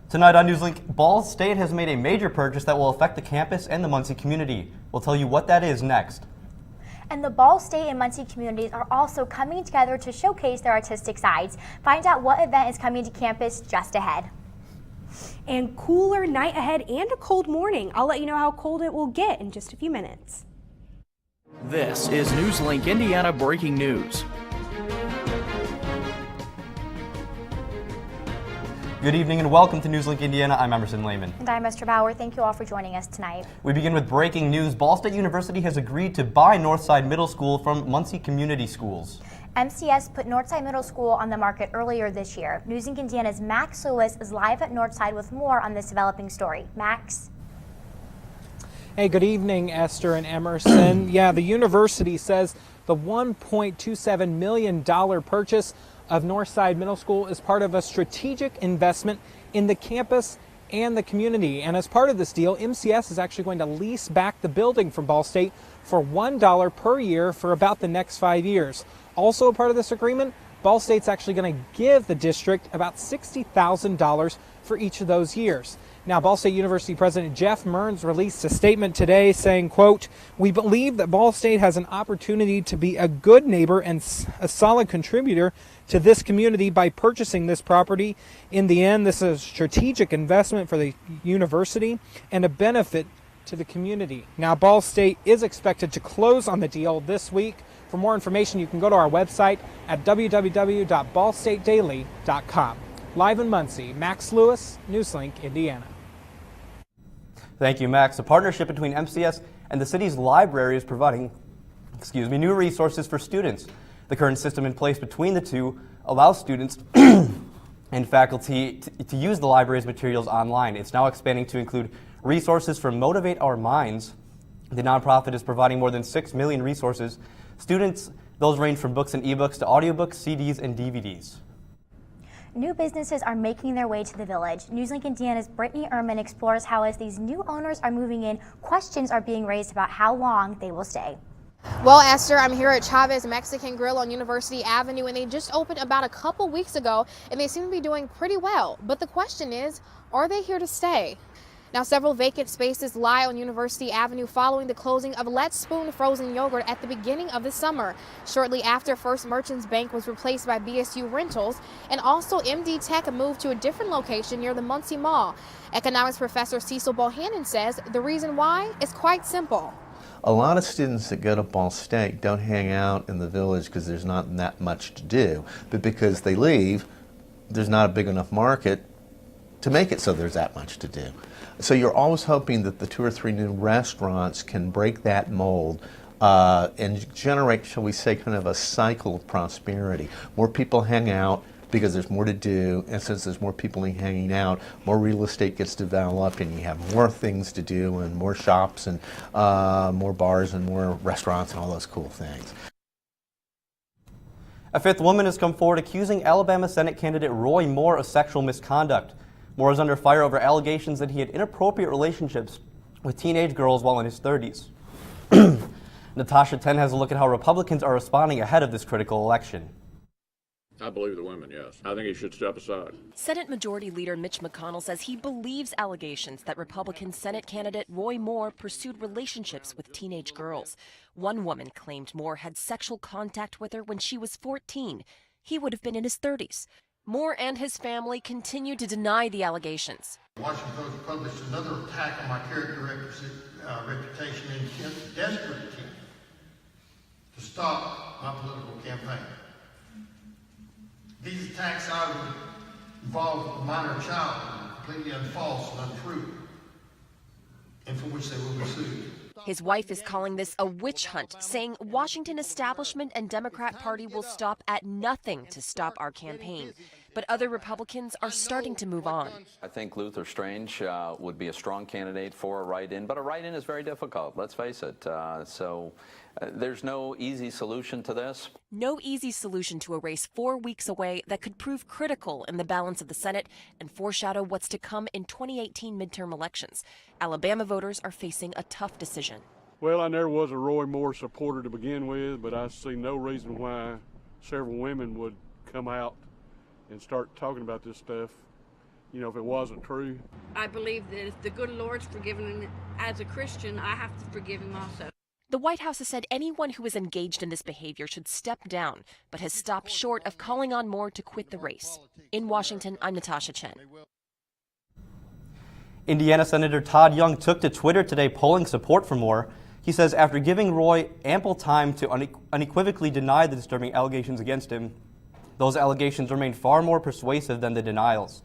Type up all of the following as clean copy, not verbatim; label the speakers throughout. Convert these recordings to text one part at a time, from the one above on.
Speaker 1: Tonight on NewsLink, Ball State has made a major purchase that will affect the campus and the Muncie community. We'll tell you what that is next.
Speaker 2: And the Ball State and Muncie communities are also coming together to showcase their artistic sides. Find out what event is coming to campus just ahead.
Speaker 3: And cooler night ahead and a cold morning. I'll let you know how cold it will get in just a few minutes.
Speaker 4: This is NewsLink Indiana breaking news.
Speaker 1: Good evening and welcome to NewsLink Indiana. I'm Emerson Lehman.
Speaker 2: And I'm Esther Bauer. Thank you all for joining us tonight.
Speaker 1: We begin with breaking news. Ball State University has agreed to buy Northside Middle School from Muncie Community Schools.
Speaker 2: MCS put Northside Middle School on the market earlier this year. NewsLink Indiana's Max Lewis is live at Northside with more on this developing story. Max?
Speaker 5: Hey, good evening, Esther and Emerson. Yeah, the university says the $1.27 million purchase of Northside Middle School is part of a strategic investment in the campus and the community. And as part of this deal, MCS is actually going to lease back the building from Ball State for $1 per year for about the next 5 years. Also a part of this agreement, Ball State's actually going to give the district about $60,000 for each of those years. Now, Ball State University President Jeff Mearns released a statement today saying, quote, "We believe that Ball State has an opportunity to be a good neighbor and a solid contributor to this community by purchasing this property. In the end, this is a strategic investment for the university and a benefit to the community." Now, Ball State is expected to close on the deal this week. For more information, you can go to our website at www.ballstatedaily.com. Live in Muncie, Max Lewis, NewsLink, Indiana.
Speaker 1: Thank you, Max. A partnership between MCS and the city's library is providing new resources for students. The current system in place between the two allows students and faculty to use the library's materials online. It's now expanding to include resources from Motivate Our Minds. The nonprofit is providing more than 6 million resources. Students, those range from books and ebooks to audiobooks, CDs, and DVDs.
Speaker 2: New businesses are making their way to the village. NewsLink Indiana's Brittany Ehrman explores how, as these new owners are moving in, questions are being raised about how long they will stay.
Speaker 6: Well, Esther, I'm here at Chavez Mexican Grill on University Avenue, and they just opened about a couple weeks ago, and they seem to be doing pretty well. But the question is, are they here to stay? Now, several vacant spaces lie on University Avenue following the closing of Let's Spoon frozen yogurt at the beginning of the summer, shortly after First Merchants Bank was replaced by BSU Rentals, and also MD Tech moved to a different location near the Muncie Mall. Economics professor Cecil Bohannon says the reason why is quite simple.
Speaker 7: A lot of students that go to Ball State don't hang out in the village because there's not that much to do, but because they leave, there's not a big enough market to make it so there's that much to do. So you're always hoping that the 2 or 3 new restaurants can break that mold and generate, shall we say, kind of a cycle of prosperity. More people hang out because there's more to do, and since there's more people hanging out, more real estate gets developed and you have more things to do and more shops and more bars and more restaurants and all those cool things.
Speaker 1: A 5th woman has come forward accusing Alabama Senate candidate Roy Moore of sexual misconduct. Moore is under fire over allegations that he had inappropriate relationships with teenage girls while in his 30s. Natasha Ten has a look at how Republicans are responding ahead of this critical election.
Speaker 8: I believe the women, yes. I think he should step aside.
Speaker 9: Senate Majority Leader Mitch McConnell says he believes allegations that Republican Senate candidate Roy Moore pursued relationships with teenage girls. One woman claimed Moore had sexual contact with her when she was 14. He would have been in his 30s. Moore and his family continue to deny the allegations.
Speaker 10: Washington Post published another attack on my character reputation in desperate attempt to stop my political campaign. These attacks either involve a minor child, completely false and untrue, and for which they will be sued.
Speaker 9: His wife is calling this a witch hunt, saying Washington establishment and Democrat Party will stop at nothing to stop our campaign. But other Republicans are starting to move on.
Speaker 11: I think Luther Strange would be a strong candidate for a write-in, but a write-in is very difficult, let's face it. There's no easy solution to this.
Speaker 9: No easy solution to a race 4 weeks away that could prove critical in the balance of the Senate and foreshadow what's to come in 2018 midterm elections. Alabama voters are facing a tough decision.
Speaker 8: Well, I never was a Roy Moore supporter to begin with, but I see no reason why several women would come out and start talking about this stuff if it wasn't true.
Speaker 12: I believe that if the good Lord's forgiven him as a Christian, I have to forgive him also.
Speaker 9: The White House has said anyone who is engaged in this behavior should step down, but has stopped short of calling on Moore to quit the race. In Washington, I'm Natasha Chen.
Speaker 1: Indiana Senator Todd Young took to Twitter today polling support for Moore. He says after giving Roy ample time to unequivocally deny the disturbing allegations against him, those allegations remain far more persuasive than the denials.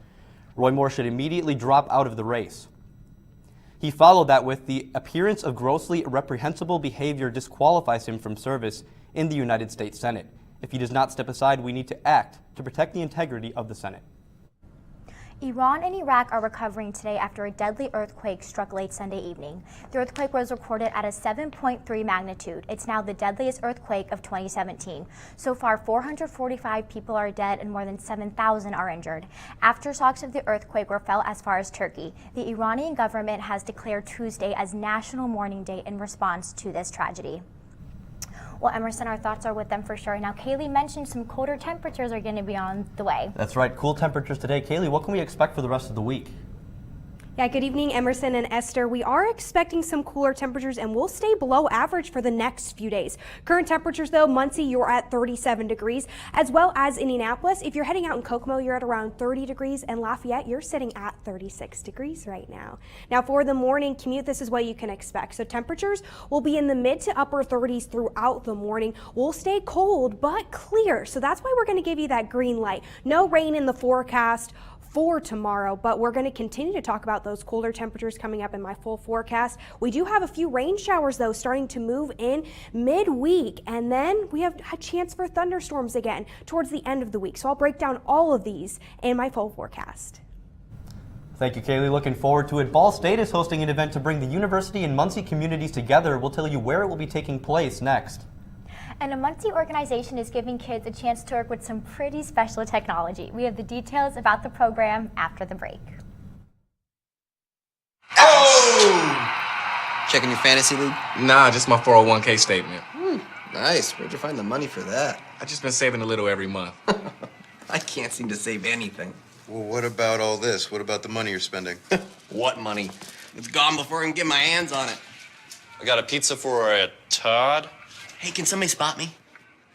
Speaker 1: Roy Moore should immediately drop out of the race. He followed that with the appearance of grossly reprehensible behavior disqualifies him from service in the United States Senate. If he does not step aside, we need to act to protect the integrity of the Senate.
Speaker 2: Iran and Iraq are recovering today after a deadly earthquake struck late Sunday evening. The earthquake was recorded at a 7.3 magnitude. It's now the deadliest earthquake of 2017. So far, 445 people are dead and more than 7,000 are injured. Aftershocks of the earthquake were felt as far as Turkey. The Iranian government has declared Tuesday as National Mourning Day in response to this tragedy. Well, Emerson, our thoughts are with them for sure. Now, Kaylee mentioned some colder temperatures are going to be on the way.
Speaker 1: That's right, cool temperatures today. Kaylee, what can we expect for the rest of the week?
Speaker 3: Yeah, good evening, Emerson and Esther. We are expecting some cooler temperatures and we'll stay below average for the next few days. Current temperatures, though, Muncie, you're at 37 degrees, as well as Indianapolis. If you're heading out in Kokomo, you're at around 30 degrees, and Lafayette, you're sitting at 36 degrees right now. Now, for the morning commute, this is what you can expect. So temperatures will be in the mid to upper 30s throughout the morning. We'll stay cold, but clear. So that's why we're going to give you that green light. No rain in the forecast for tomorrow, but we're going to continue to talk about those colder temperatures coming up in my full forecast. We do have a few rain showers, though, starting to move in midweek, and then we have a chance for thunderstorms again towards the end of the week. So I'll break down all of these in my full forecast.
Speaker 1: Thank you, Kaylee. Looking forward to it. Ball State is hosting an event to bring the university and Muncie communities together. We'll tell you where it will be taking place next.
Speaker 2: And a Muncie organization is giving kids a chance to work with some pretty special technology. We have the details about the program after the break.
Speaker 13: Oh! Checking your fantasy league?
Speaker 14: Nah, just my 401k statement.
Speaker 13: Nice. Where'd you find the money for that?
Speaker 14: I just been saving a little every month.
Speaker 13: I can't seem to save anything.
Speaker 15: Well, what about all this? What about the money you're spending?
Speaker 13: What money? It's gone before I can get my hands on it.
Speaker 16: I got a pizza for a Todd.
Speaker 13: Hey, can somebody spot me?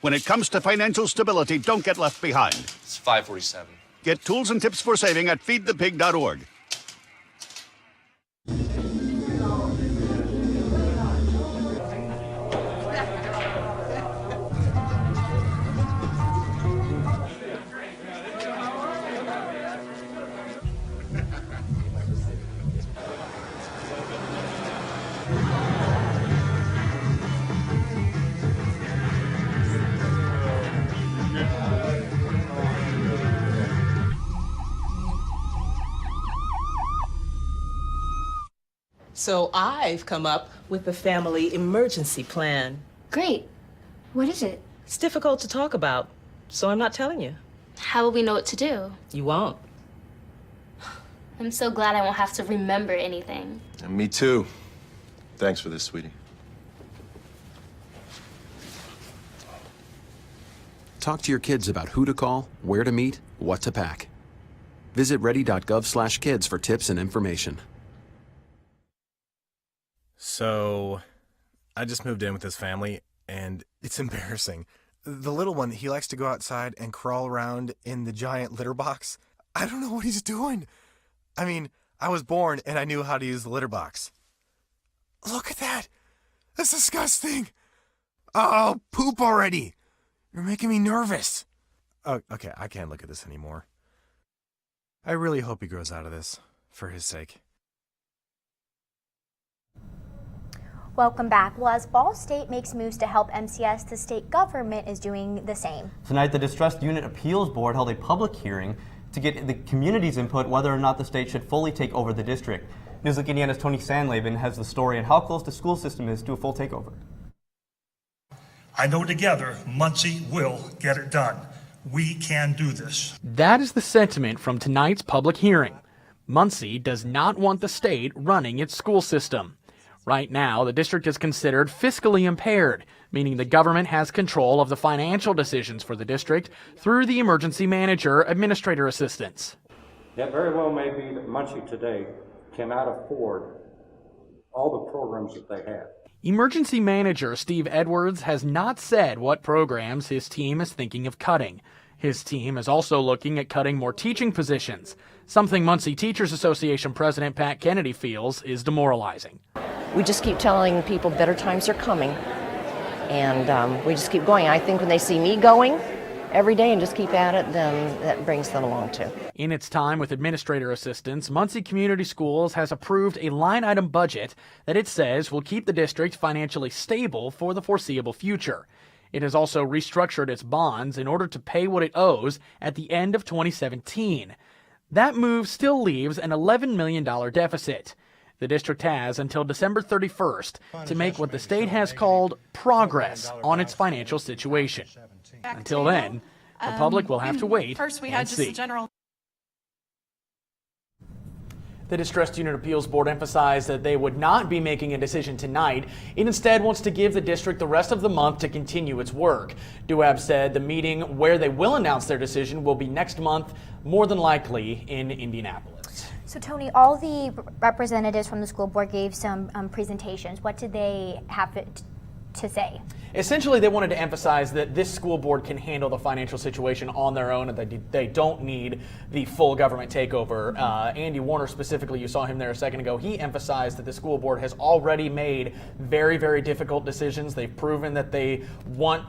Speaker 17: When it comes to financial stability, don't get left behind.
Speaker 16: It's 547.
Speaker 17: Get tools and tips for saving at feedthepig.org.
Speaker 18: So I've come up with a family emergency plan.
Speaker 19: Great. What is it?
Speaker 18: It's difficult to talk about, so I'm not telling you.
Speaker 19: How will we know what to do?
Speaker 18: You won't.
Speaker 19: I'm so glad I won't have to remember anything.
Speaker 15: And me too. Thanks for this, sweetie.
Speaker 20: Talk to your kids about who to call, where to meet, what to pack. Visit ready.gov/kids for tips and information.
Speaker 21: So, I just moved in with this family, and it's embarrassing. The little one, he likes to go outside and crawl around in the giant litter box. I don't know what he's doing. I mean, I was born and I knew how to use the litter box. Look at that. That's disgusting. Oh, poop already. You're making me nervous. Oh, okay, I can't look at this anymore. I really hope he grows out of this, for his sake.
Speaker 2: Welcome back. Well, as Ball State makes moves to help MCS, the state government is doing the same.
Speaker 1: Tonight, the Distressed Unit Appeals Board held a public hearing to get the community's input whether or not the state should fully take over the district. NewsLink Indiana's Tony Sandlaben has the story on how close the school system is to a full takeover.
Speaker 22: I know together Muncie will get it done. We can do this.
Speaker 23: That is the sentiment from tonight's public hearing. Muncie does not want the state running its school system. Right now, the district is considered fiscally impaired, meaning the government has control of the financial decisions for the district through the emergency manager administrator assistants.
Speaker 4: It very well may be that Muncie today cannot afford all the programs that they have.
Speaker 23: Emergency Manager Steve Edwards has not said what programs his team is thinking of cutting. His team is also looking at cutting more teaching positions, something Muncie Teachers Association President Pat Kennedy feels is demoralizing.
Speaker 5: We just keep telling people better times are coming, and we just keep going. I think when they see me going every day and just keep at it, then that brings them along too.
Speaker 23: In its time with administrator assistants, Muncie Community Schools has approved a line-item budget that it says will keep the district financially stable for the foreseeable future. It has also restructured its bonds in order to pay what it owes at the end of 2017. That move still leaves an $11 million deficit. The district has until December 31st to make what the state has called progress on its financial situation. Until then, the public will have to wait
Speaker 6: First, we had just
Speaker 23: see.
Speaker 6: a general.
Speaker 23: The Distressed Unit Appeals Board emphasized that they would not be making a decision tonight. It instead wants to give the district the rest of the month to continue its work. DUAB said the meeting where they will announce their decision will be next month, more than likely in Indianapolis.
Speaker 2: So Tony, all the representatives from the school board gave some presentations. What did they have to say?
Speaker 23: Essentially, they wanted to emphasize that this school board can handle the financial situation on their own and that they don't need the full government takeover. Andy Warner specifically, you saw him there a second ago, he emphasized that the school board has already made very, very difficult decisions. They've proven that they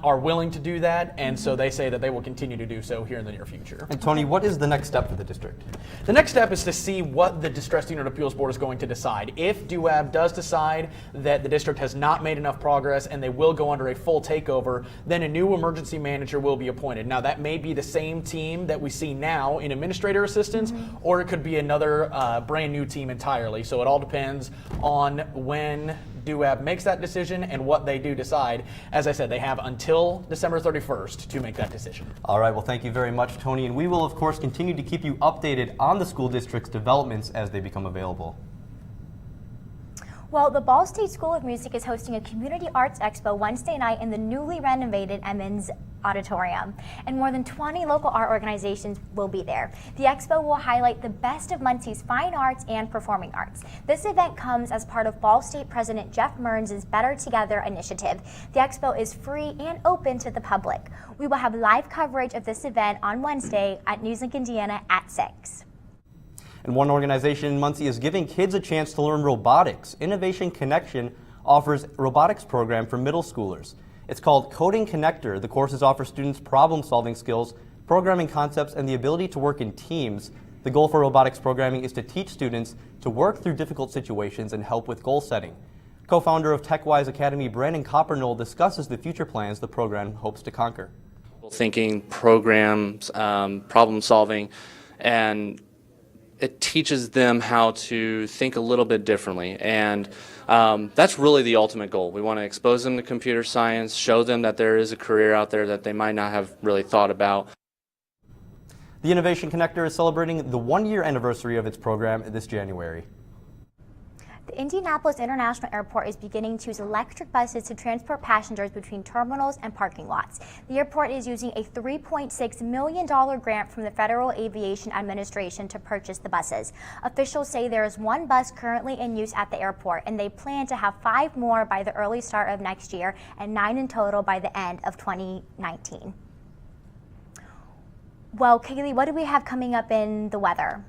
Speaker 23: are willing to do that, and so they say that they will continue to do so here in the near future.
Speaker 1: And Tony, what is the next step for the district?
Speaker 23: The next step is to see what the Distressed Unit Appeals Board is going to decide. If DUAB does decide that the district has not made enough progress and they will go under a full takeover, then a new emergency manager will be appointed. Now, that may be the same team that we see now in administrator assistants, or it could be another brand new team entirely. So it all depends on when DUAB makes that decision and what they do decide. As I said, they have until December 31st to make that decision.
Speaker 1: All right, well, thank you very much, Tony, and we will, of course, continue to keep you updated on the school district's developments as they become available.
Speaker 2: Well, the Ball State School of Music is hosting a Community Arts Expo Wednesday night in the newly renovated Emmons Auditorium, and more than 20 local art organizations will be there. The expo will highlight the best of Muncie's fine arts and performing arts. This event comes as part of Ball State President Jeff Mearns' Better Together initiative. The expo is free and open to the public. We will have live coverage of this event on Wednesday at NewsLink Indiana at 6.
Speaker 1: And one organization in Muncie is giving kids a chance to learn robotics. Innovation Connection offers a robotics program for middle schoolers. It's called Coding Connector. The courses offer students problem-solving skills, programming concepts, and the ability to work in teams. The goal for robotics programming is to teach students to work through difficult situations and help with goal setting. Co-founder of TechWise Academy, Brandon Coppernoll, discusses the future plans the program hopes to conquer.
Speaker 24: Thinking, programs, problem solving, and it teaches them how to think a little bit differently, and that's really the ultimate goal. We want to expose them to computer science, show them that there is a career out there that they might not have really thought about.
Speaker 1: The Innovation Connector is celebrating the one-year anniversary of its program this January.
Speaker 2: The Indianapolis International Airport is beginning to use electric buses to transport passengers between terminals and parking lots. The airport is using a $3.6 million grant from the Federal Aviation Administration to purchase the buses. Officials say there is one bus currently in use at the airport, and they plan to have 5 more by the early start of next year and 9 in total by the end of 2019. Well, Kaylee, what do we have coming up in the weather?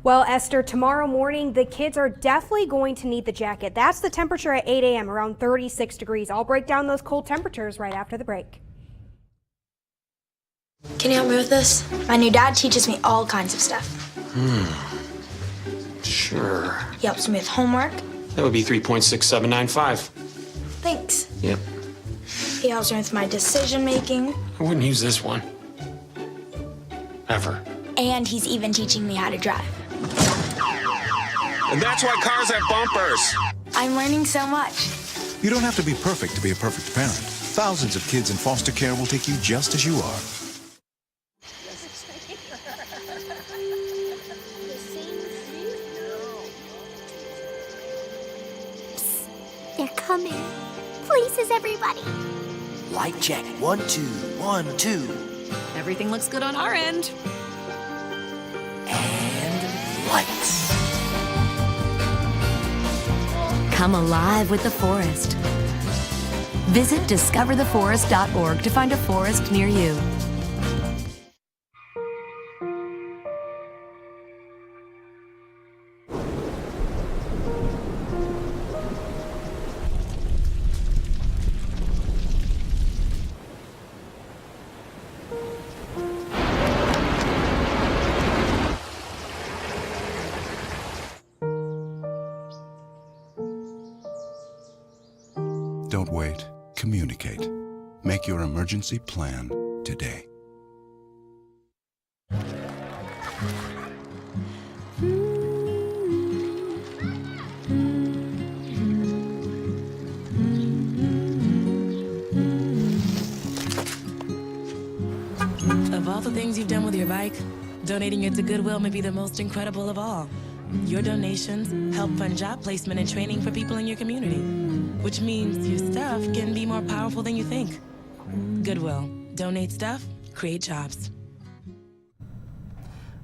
Speaker 3: Well, Esther, tomorrow morning, the kids are definitely going to need the jacket. That's the temperature at 8 a.m., around 36 degrees. I'll break down those cold temperatures right after the break.
Speaker 25: Can you help me with this? My new dad teaches me all kinds of stuff.
Speaker 26: Sure.
Speaker 25: He helps me with homework.
Speaker 26: That would be 3.6795.
Speaker 25: Thanks.
Speaker 26: Yep.
Speaker 25: He helps me with my decision making.
Speaker 26: I wouldn't use this one. Ever.
Speaker 25: And he's even teaching me how to drive.
Speaker 14: And that's why cars have bumpers.
Speaker 25: I'm learning so much.
Speaker 27: You don't have to be perfect to be a perfect parent. Thousands of kids in foster care will take you just as you are.
Speaker 28: They're coming. Places, everybody.
Speaker 29: Light check. 1, 2, 1, 2.
Speaker 6: Everything looks good on our end. lights. Come alive with the forest. Visit discovertheforest.org to find a forest near you.
Speaker 27: Don't wait. Communicate. Make your emergency plan today.
Speaker 7: Of all the things you've done with your bike, donating it to Goodwill may be the most incredible of all. Your donations help fund job placement and training for people in your community, which means your stuff can be more powerful than you think. Goodwill. Donate stuff, create jobs.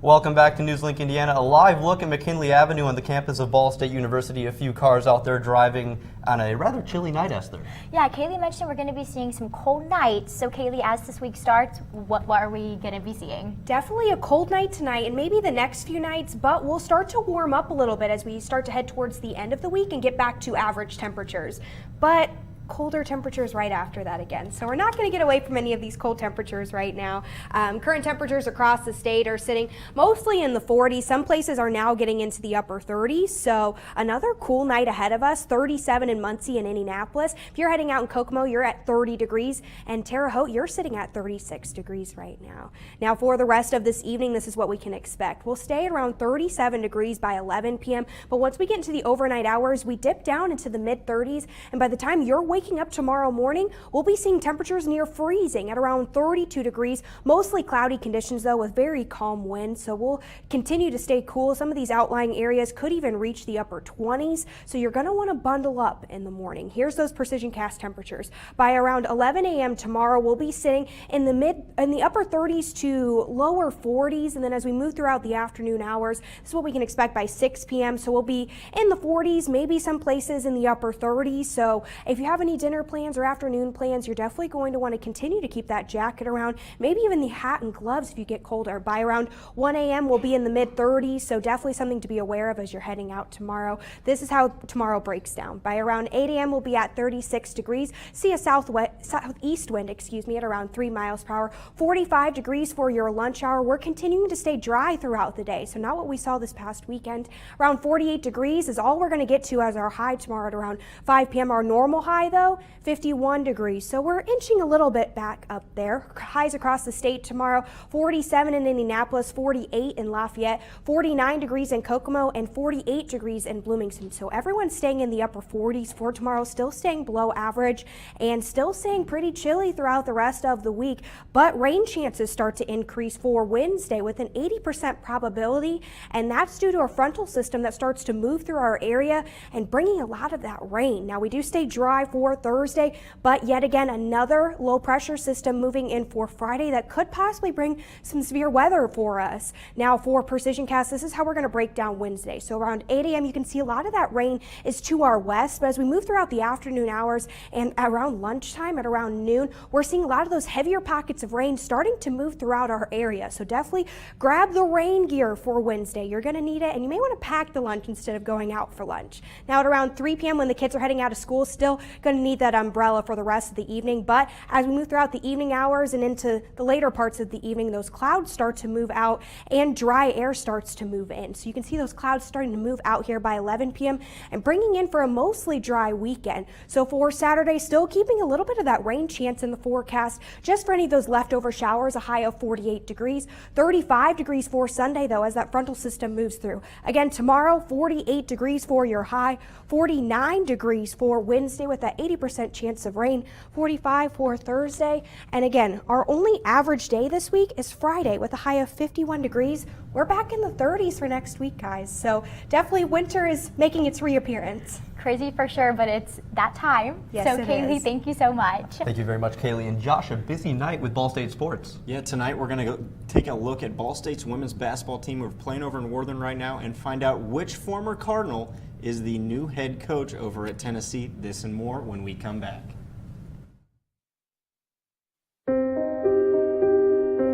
Speaker 1: Welcome back to NewsLink Indiana. A live look at McKinley Avenue on the campus of Ball State University. A few cars out there driving on a rather chilly night, Esther.
Speaker 2: Yeah, Kaylee mentioned we're going to be seeing some cold nights. So Kaylee, as this week starts, what are we going to be seeing?
Speaker 3: Definitely a cold night tonight and maybe the next few nights, but we'll start to warm up a little bit as we start to head towards the end of the week and get back to average temperatures. But colder temperatures right after that again. So we're not going to get away from any of these cold temperatures right now. Current temperatures across the state are sitting mostly in the 40s. Some places are now getting into the upper 30s. So another cool night ahead of us, 37 in Muncie and Indianapolis. If you're heading out in Kokomo, you're at 30 degrees. And Terre Haute, you're sitting at 36 degrees right now. Now for the rest of this evening, this is what we can expect. We'll stay at around 37 degrees by 11 p.m. But once we get into the overnight hours, we dip down into the mid 30s. And by the time you're waking up tomorrow morning, we'll be seeing temperatures near freezing at around 32 degrees. Mostly cloudy conditions though, with very calm winds. So we'll continue to stay cool. Some of these outlying areas could even reach the upper 20s. So you're going to want to bundle up in the morning. Here's those precision cast temperatures. By around 11 a.m. tomorrow, we'll be sitting in the upper 30s to lower 40s. And then as we move throughout the afternoon hours, this is what we can expect by 6 p.m. So we'll be in the 40s, maybe some places in the upper 30s. So if you have any dinner plans or afternoon plans, you're definitely going to want to continue to keep that jacket around, maybe even the hat and gloves if you get colder. By around 1 a.m. we'll be in the mid 30s, so definitely something to be aware of as you're heading out tomorrow. This is how tomorrow breaks down. By around 8 a.m. we'll be at 36 degrees. See a southeast wind, at around 3 miles per hour. 45 degrees for your lunch hour. We're continuing to stay dry throughout the day, so not what we saw this past weekend. Around 48 degrees is all we're going to get to as our high tomorrow at around 5 p.m. Our normal high though, 51 degrees. So we're inching a little bit back up there. Highs across the state tomorrow, 47 in Indianapolis, 48 in Lafayette, 49 degrees in Kokomo, and 48 degrees in Bloomington. So everyone's staying in the upper 40s for tomorrow, still staying below average and still staying pretty chilly throughout the rest of the week. But rain chances start to increase for Wednesday with an 80% probability, and that's due to a frontal system that starts to move through our area and bringing a lot of that rain. Now we do stay dry for Thursday, but yet again another low pressure system moving in for Friday that could possibly bring some severe weather for us. Now for precision cast, this is how we're going to break down Wednesday. So around 8 a.m. you can see a lot of that rain is to our west, but as we move throughout the afternoon hours and around lunchtime at around noon, we're seeing a lot of those heavier pockets of rain starting to move throughout our area. So definitely grab the rain gear for Wednesday. You're going to need it, and you may want to pack the lunch instead of going out for lunch. Now at around 3 p.m. when the kids are heading out of school, still going to need that umbrella for the rest of the evening. But as we move throughout the evening hours and into the later parts of the evening, those clouds start to move out and dry air starts to move in. So you can see those clouds starting to move out here by 11 p.m. and bringing in for a mostly dry weekend. So for Saturday, still keeping a little bit of that rain chance in the forecast just for any of those leftover showers, a high of 48 degrees. 35 degrees for Sunday though as that frontal system moves through. Again, tomorrow 48 degrees for your high, 49 degrees for Wednesday with that 80% chance of rain, 45 for Thursday. And again, our only average day this week is Friday with a high of 51 degrees. We're back in the 30s for next week, guys. So definitely winter is making its reappearance.
Speaker 2: Crazy for sure, but it's that time.
Speaker 3: Yes,
Speaker 2: so
Speaker 3: it
Speaker 2: Kaylee,
Speaker 3: is.
Speaker 2: thank you so much.
Speaker 1: Thank you very much, Kaylee. And Josh, a busy night with Ball State sports.
Speaker 8: Yeah, tonight we're going to go take a look at Ball State's women's basketball team. We're playing over in Worthing right now and find out which former Cardinal is the new head coach over at Tennessee. This and more when we come back.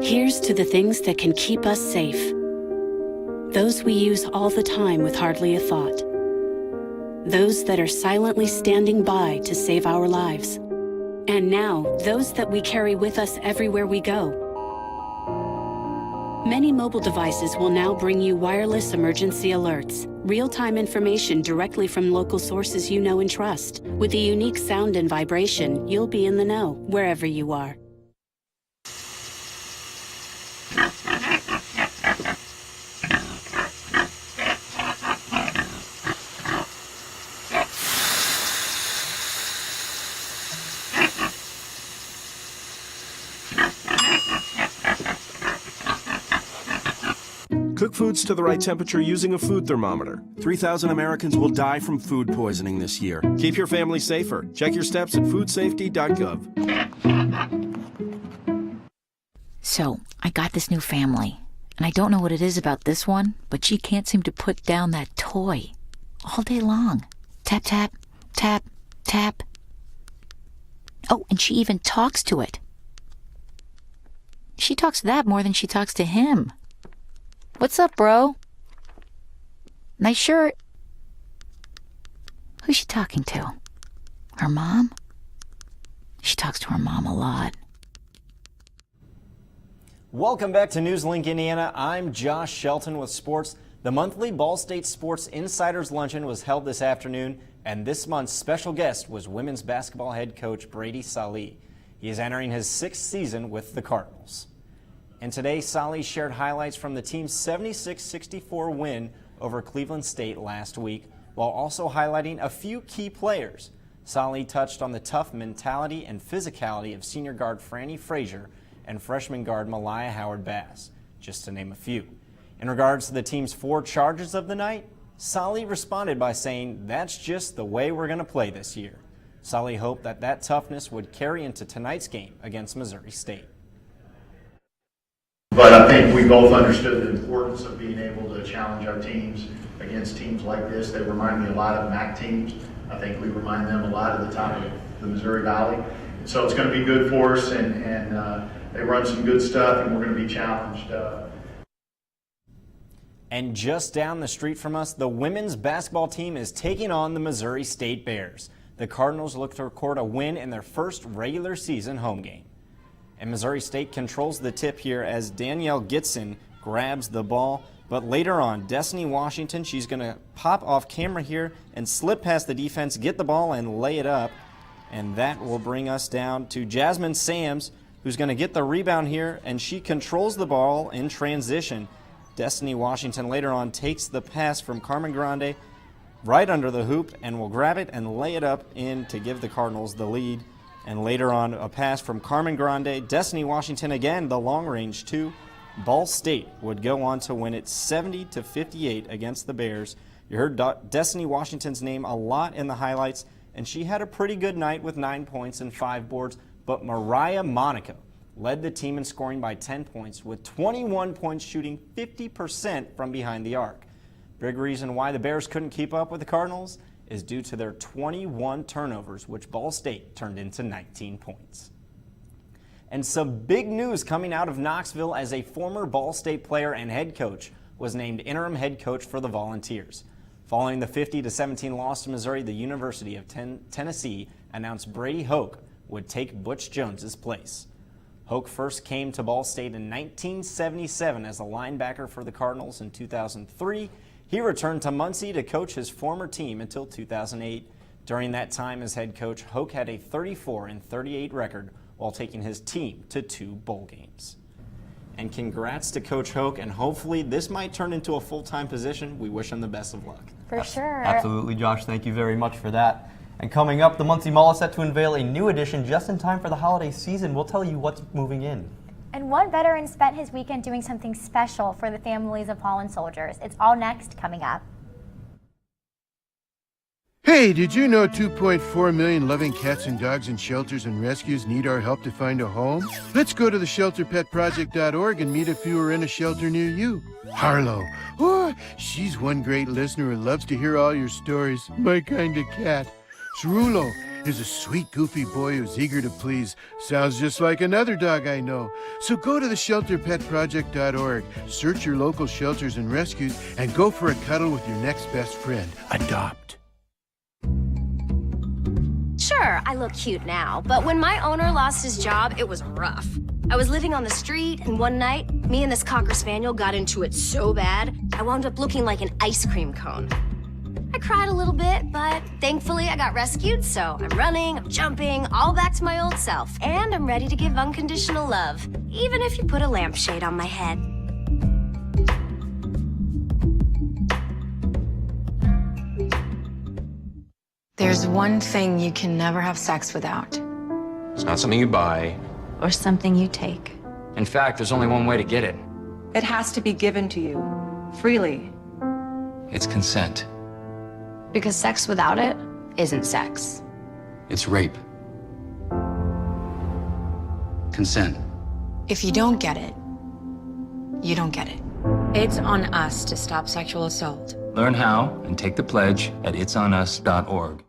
Speaker 6: Here's to the things that can keep us safe. Those we use all the time with hardly a thought. Those that are silently standing by to save our lives. And now, those that we carry with us everywhere we go. Many mobile devices will now bring you wireless emergency alerts, real-time information directly from local sources you know and trust. With the unique sound and vibration, you'll be in the know, wherever you are.
Speaker 9: Cook foods to the right temperature using a food thermometer. 3,000 Americans will die from food poisoning this year. Keep your family safer. Check your steps at foodsafety.gov.
Speaker 10: So, I got this new family, and I don't know what it is about this one, but she can't seem to put down that toy all day long. Tap, tap, tap, tap. Oh, and she even talks to it. She talks to that more than she talks to him. What's up, bro? Nice shirt. Who's she talking to? Her mom? She talks to her mom a lot.
Speaker 8: Welcome back to NewsLink Indiana. I'm Josh Shelton with sports. The monthly Ball State Sports Insiders Luncheon was held this afternoon, and this month's special guest was women's basketball head coach Brady Salih. He is entering his 6th season with the Cardinals. And today, Salih shared highlights from the team's 76-64 win over Cleveland State last week, while also highlighting a few key players. Salih touched on the tough mentality and physicality of senior guard Franny Frazier and freshman guard Malaya Howard-Bass, just to name a few. In regards to the team's 4 charges of the night, Salih responded by saying, "That's just the way we're going to play this year." Salih hoped that toughness would carry into tonight's game against Missouri State.
Speaker 11: But I think we both understood the importance of being able to challenge our teams against teams like this. They remind me a lot of MAC teams. I think we remind them a lot of the top of the Missouri Valley. So it's going to be good for us, and they run some good stuff, and we're going to be challenged.
Speaker 8: And just down the street from us, the women's basketball team is taking on the Missouri State Bears. The Cardinals look to record a win in their first regular season home game. And Missouri State controls the tip here as Danielle Gitson grabs the ball. But later on, Destiny Washington, she's going to pop off camera here and slip past the defense, get the ball, and lay it up. And that will bring us down to Jasmine Sams, who's going to get the rebound here, and she controls the ball in transition. Destiny Washington later on takes the pass from Carmen Grande right under the hoop and will grab it and lay it up in to give the Cardinals the lead. And later on, a pass from Carmen Grande. Destiny Washington again, the long range 2. Ball State would go on to win it 70-58 against the Bears. You heard Destiny Washington's name a lot in the highlights, and she had a pretty good night with 9 points and 5 boards. But Mariah Monaco led the team in scoring by 10 points with 21 points, shooting 50% from behind the arc. Big reason why the Bears couldn't keep up with the Cardinals is due to their 21 turnovers, which Ball State turned into 19 points. And some big news coming out of Knoxville as a former Ball State player and head coach was named interim head coach for the Volunteers. Following the 50-17 loss to Missouri, the University of Tennessee announced Brady Hoke would take Butch Jones's place. Hoke first came to Ball State in 1977 as a linebacker for the Cardinals. In 2003, he returned to Muncie to coach his former team until 2008. During that time as head coach, Hoke had a 34-38 record while taking his team to 2 bowl games. And congrats to Coach Hoke, and hopefully this might turn into a full-time position. We wish him the best of luck.
Speaker 2: For sure.
Speaker 1: Absolutely, Josh. Thank you very much for that. And coming up, the Muncie Mall is set to unveil a new addition just in time for the holiday season. We'll tell you what's moving in.
Speaker 2: And one veteran spent his weekend doing something special for the families of fallen soldiers. It's all next, coming up.
Speaker 12: Hey, did you know 2.4 million loving cats and dogs in shelters and rescues need our help to find a home? Let's go to the shelterpetproject.org and meet a few who are in a shelter near you. Harlow, oh, she's one great listener who loves to hear all your stories. My kind of cat. Cerulo is a sweet, goofy boy who's eager to please. Sounds just like another dog I know. So go to the shelterpetproject.org, search your local shelters and rescues, and go for a cuddle with your next best friend. Adopt.
Speaker 13: Sure, I look cute now, but when my owner lost his job, it was rough. I was living on the street, and one night, me and this Cocker Spaniel got into it so bad, I wound up looking like an ice cream cone. I cried a little bit, but thankfully I got rescued, so I'm running, I'm jumping, all back to my old self, and I'm ready to give unconditional love, even if you put a lampshade on my head.
Speaker 15: There's one thing you can never have sex without.
Speaker 26: It's not something you buy.
Speaker 15: Or something you take.
Speaker 26: In fact, there's only one way to get it.
Speaker 15: It has to be given to you, freely.
Speaker 26: It's consent.
Speaker 15: Because sex without it isn't sex.
Speaker 26: It's rape. Consent.
Speaker 15: If you don't get it, you don't get it. It's on us to stop sexual assault.
Speaker 26: Learn how and take the pledge at itsonus.org.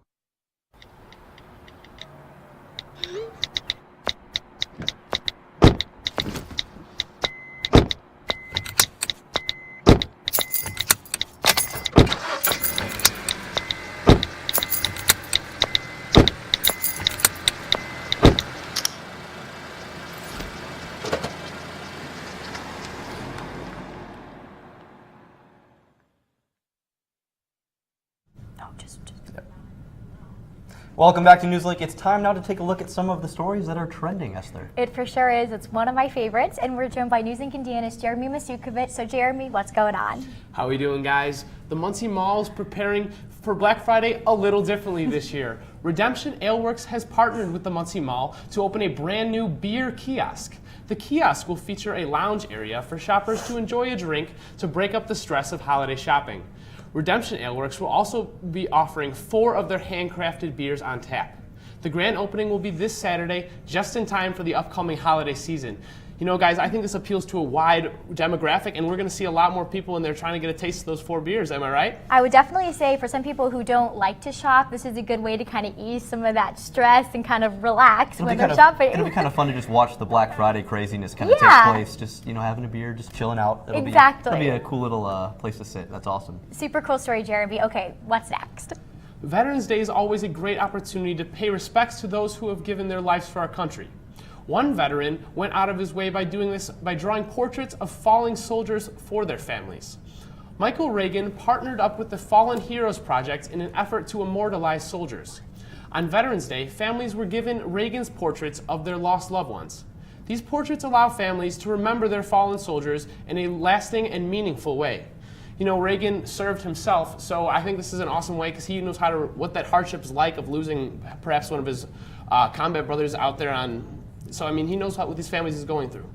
Speaker 1: Welcome back to NewsLink. It's time now to take a look at some of the stories that are trending, Esther.
Speaker 2: It for sure is. It's one of my favorites, and we're joined by NewsLink Indiana's Jeremy Masukovich. So Jeremy, what's going on?
Speaker 16: How are we doing, guys? The Muncie Mall is preparing for Black Friday a little differently this year. Redemption Aleworks has partnered with the Muncie Mall to open a brand new beer kiosk. The kiosk will feature a lounge area for shoppers to enjoy a drink to break up the stress of holiday shopping. Redemption Aleworks will also be offering 4 of their handcrafted beers on tap. The grand opening will be this Saturday, just in time for the upcoming holiday season. You know, guys, I think this appeals to a wide demographic, and we're going to see a lot more people in there trying to get a taste of those 4 beers. Am I right?
Speaker 2: I would definitely say for some people who don't like to shop, this is a good way to kind of ease some of that stress and kind of relax when they're shopping.
Speaker 1: It'll be kind of fun to just watch the Black Friday craziness kind of take place. Just, you know, having a beer, just chilling out. It'll be a cool little place to sit. That's awesome.
Speaker 2: Super cool story, Jeremy. Okay, what's next?
Speaker 16: Veterans Day is always a great opportunity to pay respects to those who have given their lives for our country. One veteran went out of his way by doing this by drawing portraits of fallen soldiers for their families. Michael Reagan partnered up with the Fallen Heroes Project in an effort to immortalize soldiers. On Veterans Day, families were given Reagan's portraits of their lost loved ones. These portraits allow families to remember their fallen soldiers in a lasting and meaningful way. You know, Reagan served himself, so I think this is an awesome way because he knows what that hardship is like of losing perhaps one of his combat brothers out there on. So, I mean, he knows what these families is going through.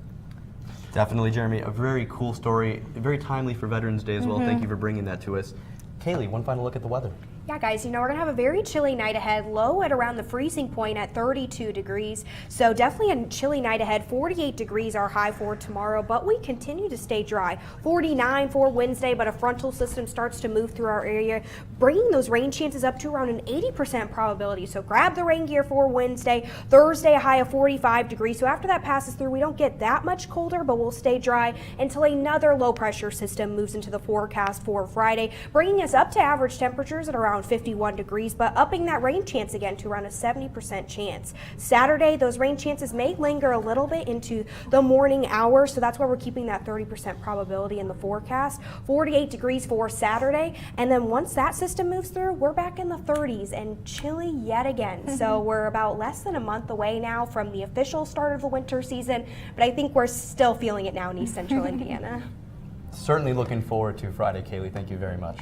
Speaker 1: Definitely, Jeremy. A very cool story, very timely for Veterans Day as well. Thank you for bringing that to us. Kaylee, one final look at the weather.
Speaker 3: Yeah, guys, you know, we're going to have a very chilly night ahead, low at around the freezing point at 32 degrees. So definitely a chilly night ahead. 48 degrees our high for tomorrow, but we continue to stay dry. 49 for Wednesday, but a frontal system starts to move through our area, bringing those rain chances up to around an 80% probability. So grab the rain gear for Wednesday. Thursday, a high of 45 degrees. So after that passes through, we don't get that much colder, but we'll stay dry until another low pressure system moves into the forecast for Friday, bringing us up to average temperatures at around 51 degrees, but upping that rain chance again to around a 70% chance. Saturday, those rain chances may linger a little bit into the morning hours, so that's why we're keeping that 30% probability in the forecast. 48 degrees for Saturday, and then once that system moves through, we're back in the 30s and chilly yet again. So we're about less than a month away now from the official start of the winter season, but I think we're still feeling it now in East Central Indiana.
Speaker 1: Certainly looking forward to Friday, Kaylee. Thank you very much.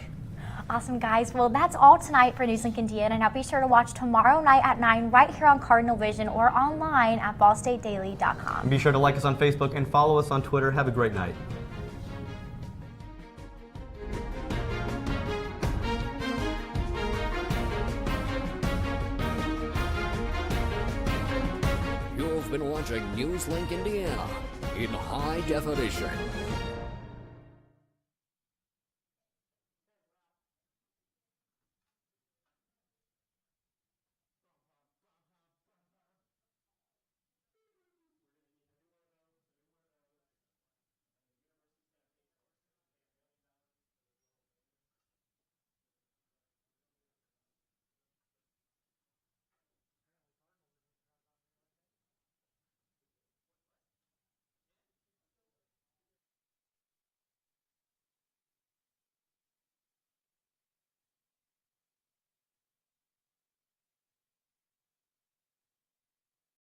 Speaker 2: Awesome, guys. Well, that's all tonight for NewsLink Indiana. Now be sure to watch tomorrow night at 9 right here on Cardinal Vision or online at ballstatedaily.com.
Speaker 1: And be sure to like us on Facebook and follow us on Twitter. Have a great night.
Speaker 4: You've been watching NewsLink Indiana in high definition.